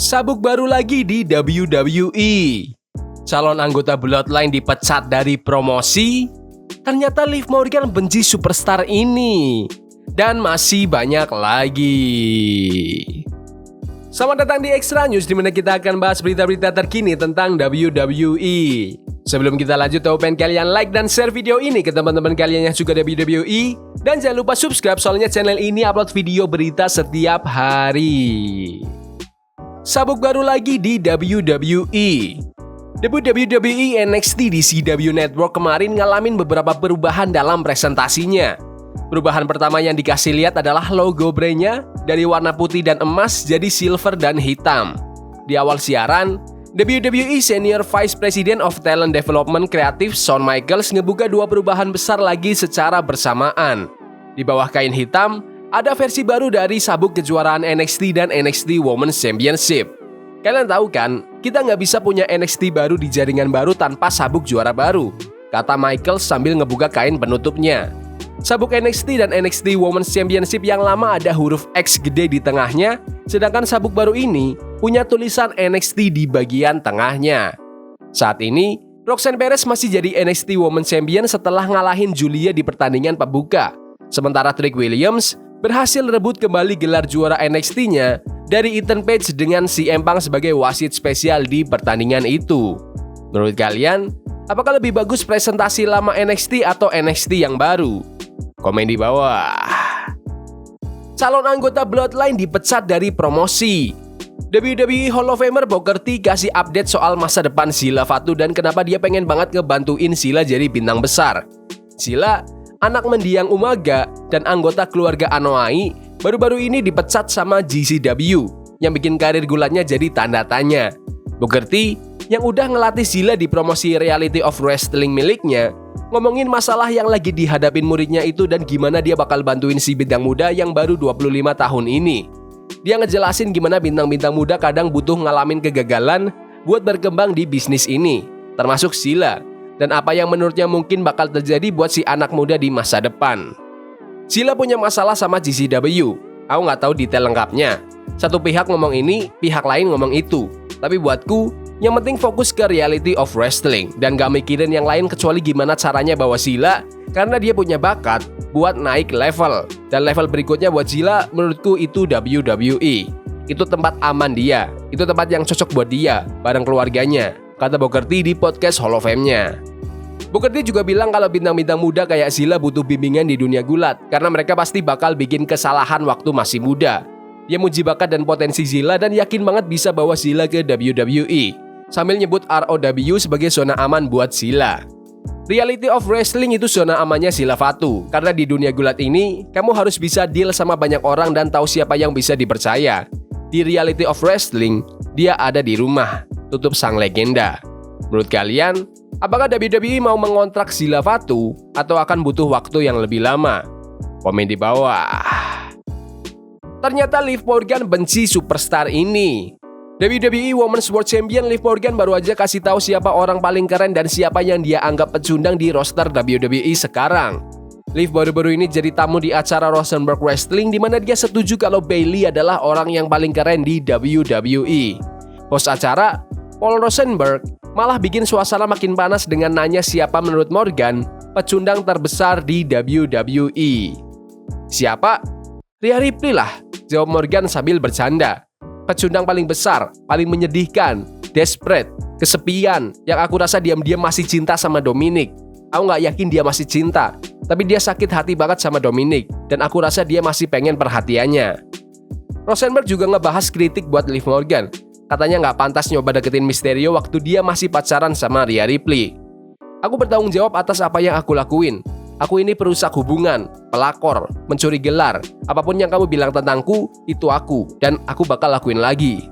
Sabuk baru lagi di WWE. Calon anggota Bloodline dipecat dari promosi. Ternyata Liv Morgan benci superstar ini. Dan masih banyak lagi. Selamat datang di Extra News, di mana kita akan bahas berita-berita terkini tentang WWE. Sebelum kita lanjut, aku pengen kalian like dan share video ini ke teman-teman kalian yang suka WWE. Dan jangan lupa subscribe, soalnya channel ini upload video berita setiap hari. Sabuk baru lagi di WWE. Debut WWE NXT di CW Network kemarin ngalamin beberapa perubahan dalam presentasinya. Perubahan pertama yang dikasih lihat adalah logo brandnya dari warna putih dan emas jadi silver dan hitam. Di awal siaran, WWE Senior Vice President of Talent Development Creative Shawn Michaels ngebuka dua perubahan besar lagi secara bersamaan. Di bawah kain hitam, ada versi baru dari sabuk kejuaraan NXT dan NXT Women's Championship. Kalian tahu kan, kita nggak bisa punya NXT baru di jaringan baru tanpa sabuk juara baru, kata Michael sambil ngebuka kain penutupnya. Sabuk NXT dan NXT Women's Championship yang lama ada huruf X gede di tengahnya, sedangkan sabuk baru ini punya tulisan NXT di bagian tengahnya. Saat ini, Roxanne Perez masih jadi NXT Women's Champion setelah ngalahin Julia di pertandingan pembuka. Sementara Trick Williams berhasil rebut kembali gelar juara NXT-nya dari Ethan Page dengan CM Punk sebagai wasit spesial di pertandingan itu. Menurut kalian, apakah lebih bagus presentasi lama NXT atau NXT yang baru? Komen di bawah. Calon anggota Bloodline dipecat dari promosi. WWE Hall of Famer Booker T kasih update soal masa depan Sheila Fatu dan kenapa dia pengen banget ngebantuin Sheila jadi bintang besar. Sheila, anak mendiang Umaga dan anggota keluarga Anoa'i, baru-baru ini dipecat sama GCW yang bikin karir gulatnya jadi tanda tanya. Booker T yang udah ngelatih Sheila di promosi Reality of Wrestling miliknya, ngomongin masalah yang lagi dihadapin muridnya itu dan gimana dia bakal bantuin si bintang muda yang baru 25 tahun ini. Dia ngejelasin gimana bintang-bintang muda kadang butuh ngalamin kegagalan buat berkembang di bisnis ini, termasuk Sheila, dan apa yang menurutnya mungkin bakal terjadi buat si anak muda di masa depan. Sheila punya masalah sama GCW, aku nggak tahu detail lengkapnya. Satu pihak ngomong ini, pihak lain ngomong itu. Tapi buatku, yang penting fokus ke Reality of Wrestling dan gak mikirin yang lain kecuali gimana caranya bawa Sheila, karena dia punya bakat buat naik level. Dan level berikutnya buat Sheila menurutku itu WWE. Itu tempat aman dia, itu tempat yang cocok buat dia bareng keluarganya, kata Booker T di podcast Hall of Fame-nya. Booker T juga bilang kalau bintang-bintang muda kayak Sheila butuh bimbingan di dunia gulat karena mereka pasti bakal bikin kesalahan waktu masih muda. Dia muji bakat dan potensi Sheila dan yakin banget bisa bawa Sheila ke WWE, sambil nyebut ROW sebagai zona aman buat Sheila. Reality of Wrestling itu zona amannya Sheila Fatu, karena di dunia gulat ini, kamu harus bisa deal sama banyak orang dan tahu siapa yang bisa dipercaya. Di Reality of Wrestling, dia ada di rumah, tutup sang legenda. Menurut kalian, apakah WWE mau mengontrak Sheila Fatu atau akan butuh waktu yang lebih lama? Komen di bawah. Ternyata Liv Morgan benci superstar ini. WWE Women's World Champion Liv Morgan baru aja kasih tahu siapa orang paling keren dan siapa yang dia anggap pecundang di roster WWE sekarang. Liv baru-baru ini jadi tamu di acara Rosenberg Wrestling di mana dia setuju kalau Bayley adalah orang yang paling keren di WWE. Host acara, Paul Rosenberg, malah bikin suasana makin panas dengan nanya siapa menurut Morgan pecundang terbesar di WWE. Siapa? Rhea Ripley lah, jawab Morgan sambil bercanda. Pecundang paling besar, paling menyedihkan, desperate, kesepian, yang aku rasa diam-diam masih cinta sama Dominic. Aku gak yakin dia masih cinta, tapi dia sakit hati banget sama Dominic, dan aku rasa dia masih pengen perhatiannya. Rosenberg juga ngebahas kritik buat Liv Morgan. Katanya gak pantas nyoba deketin Mysterio waktu dia masih pacaran sama Rhea Ripley. Aku bertanggung jawab atas apa yang aku lakuin. Aku ini perusak hubungan, pelakor, mencuri gelar. Apapun yang kamu bilang tentangku, itu aku. Dan aku bakal lakuin lagi.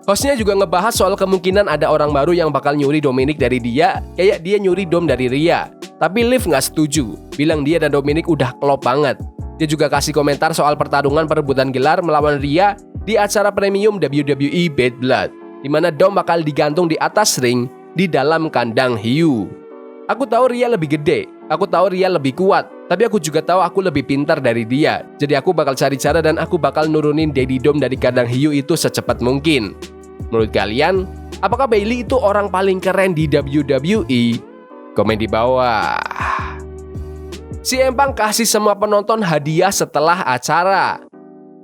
Hostnya juga ngebahas soal kemungkinan ada orang baru yang bakal nyuri Dominic dari dia, kayak dia nyuri Dom dari Rhea. Tapi Liv gak setuju, bilang dia dan Dominic udah klop banget. Dia juga kasih komentar soal pertarungan perebutan gelar melawan Rhea di acara premium WWE Bad Blood, di mana Dom bakal digantung di atas ring di dalam kandang hiu. Aku tahu Rhea lebih gede, aku tahu Rhea lebih kuat, tapi aku juga tahu aku lebih pintar dari dia. Jadi aku bakal cari cara dan aku bakal nurunin Daddy Dom dari kandang hiu itu secepat mungkin. Menurut kalian, apakah Bayley itu orang paling keren di WWE? Komen di bawah. CM Punk kasih semua penonton hadiah setelah acara.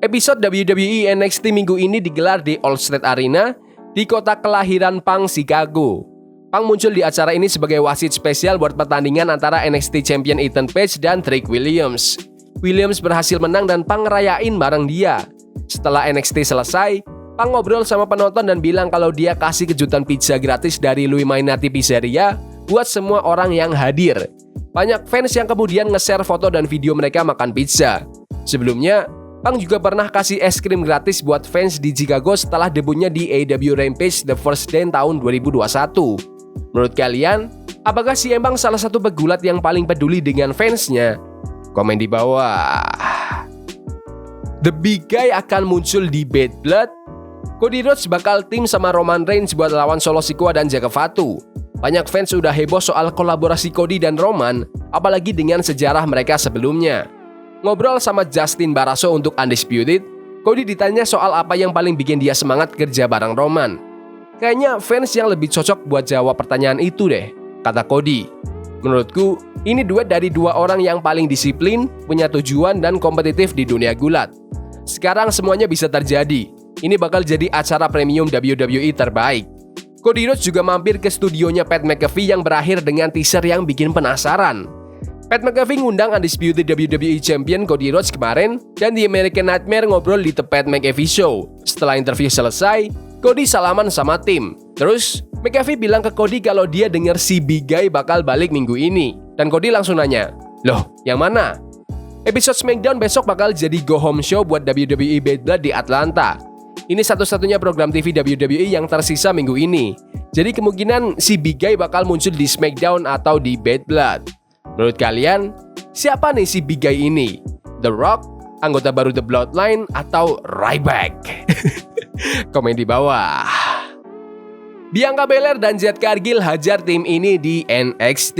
Episode WWE NXT minggu ini digelar di Allstate Arena di kota kelahiran Punk, Chicago. Punk muncul di acara ini sebagai wasit spesial buat pertandingan antara NXT Champion Ethan Page dan Trick Williams. Williams berhasil menang dan Punk ngerayain bareng dia. Setelah NXT selesai, Punk ngobrol sama penonton dan bilang kalau dia kasih kejutan pizza gratis dari Louis Mainati Pizzeria buat semua orang yang hadir. Banyak fans yang kemudian nge-share foto dan video mereka makan pizza. Sebelumnya, Punk juga pernah kasih es krim gratis buat fans di Chicago setelah debutnya di AEW Rampage The First Day tahun 2021. Menurut kalian, apakah CM Punk salah satu pegulat yang paling peduli dengan fansnya? Komen di bawah. The Big Guy akan muncul di Bad Blood. Cody Rhodes bakal tim sama Roman Reigns buat lawan Solo Sikoa dan Jaka Fatu. Banyak fans udah heboh soal kolaborasi Cody dan Roman, apalagi dengan sejarah mereka sebelumnya. Ngobrol sama Justin Barrasso untuk Undisputed, Cody ditanya soal apa yang paling bikin dia semangat kerja bareng Roman. Kayaknya fans yang lebih cocok buat jawab pertanyaan itu deh, kata Cody. Menurutku, ini duet dari dua orang yang paling disiplin, punya tujuan dan kompetitif di dunia gulat. Sekarang semuanya bisa terjadi. Ini bakal jadi acara premium WWE terbaik. Cody Rhodes juga mampir ke studionya Pat McAfee yang berakhir dengan teaser yang bikin penasaran. Pat McAfee ngundang Undisputed WWE Champion Cody Rhodes kemarin dan The American Nightmare ngobrol di The Pat McAfee Show. Setelah interview selesai, Cody salaman sama tim. Terus, McAfee bilang ke Cody kalau dia denger si Big Guy bakal balik minggu ini. Dan Cody langsung nanya, "Loh, yang mana?" Episode SmackDown besok bakal jadi go home show buat WWE Bad Blood di Atlanta. Ini satu-satunya program TV WWE yang tersisa minggu ini. Jadi kemungkinan si Big Guy bakal muncul di SmackDown atau di Bad Blood. Menurut kalian, siapa nih si Big Guy ini? The Rock, anggota baru The Bloodline, atau Ryback? Komen di bawah. Bianca Belair dan Jade Cargill hajar tim ini di NXT.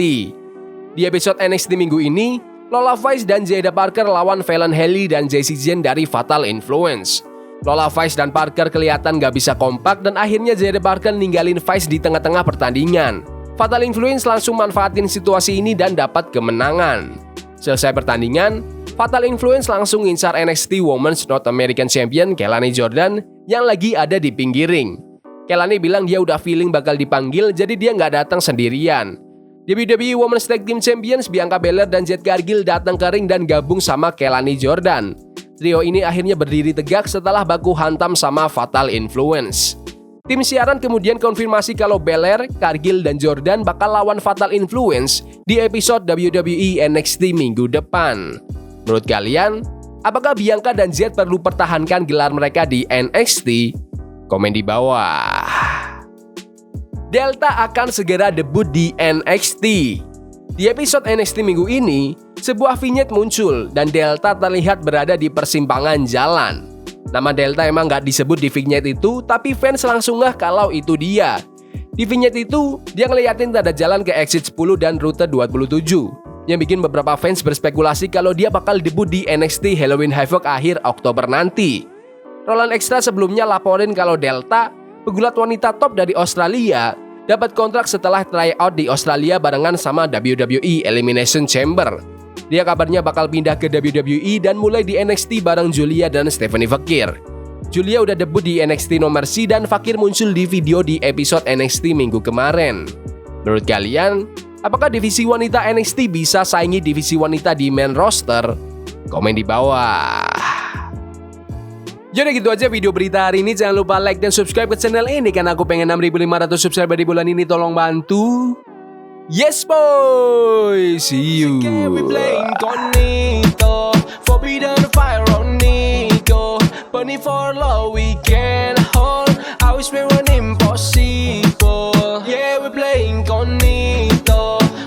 Di episode NXT minggu ini, Lola Vice dan Jada Parker lawan Fallon Henley dan Jessie Jane dari Fatal Influence. Lola Vice dan Parker kelihatan gak bisa kompak dan akhirnya Jada Parker ninggalin Vice di tengah-tengah pertandingan. Fatal Influence langsung manfaatin situasi ini dan dapat kemenangan. Selesai pertandingan, Fatal Influence langsung ngincar NXT Women's North American Champion Kelani Jordan yang lagi ada di pinggir ring. Kelani bilang dia udah feeling bakal dipanggil jadi dia nggak datang sendirian. WWE Women's Tag Team Champions Bianca Belair dan Jade Cargill datang ke ring dan gabung sama Kelani Jordan. Trio ini akhirnya berdiri tegak setelah baku hantam sama Fatal Influence. Tim siaran kemudian konfirmasi kalau Belair, Cargill, dan Jordan bakal lawan Fatal Influence di episode WWE NXT minggu depan. Menurut kalian, apakah Bianca dan Jade perlu pertahankan gelar mereka di NXT? Komen di bawah. Delta akan segera debut di NXT. Di episode NXT minggu ini, sebuah vignette muncul dan Delta terlihat berada di persimpangan jalan. Nama Delta emang gak disebut di vignette itu, tapi fans langsung ngeh kalau itu dia. Di vignette itu, dia ngeliatin tanda jalan ke exit 10 dan rute 27, yang bikin beberapa fans berspekulasi kalau dia bakal debut di NXT Halloween Havoc akhir Oktober nanti. Roland Extra sebelumnya laporin kalau Delta, pegulat wanita top dari Australia, dapat kontrak setelah tryout di Australia barengan sama WWE Elimination Chamber. Dia kabarnya bakal pindah ke WWE dan mulai di NXT bareng Julia dan Stephanie Fakir. Julia udah debut di NXT No Mercy dan Fakir muncul di video di episode NXT minggu kemarin. Menurut kalian, apakah divisi wanita NXT bisa saingi divisi wanita di main roster? Komen di bawah. Jadi gitu aja video berita hari ini. Jangan lupa like dan subscribe ke channel ini karena aku pengen 6.500 subscriber di bulan ini. Tolong bantu. Yes boy, see you. Forbidden fire on Nico, burning for love we can hold. I wish we were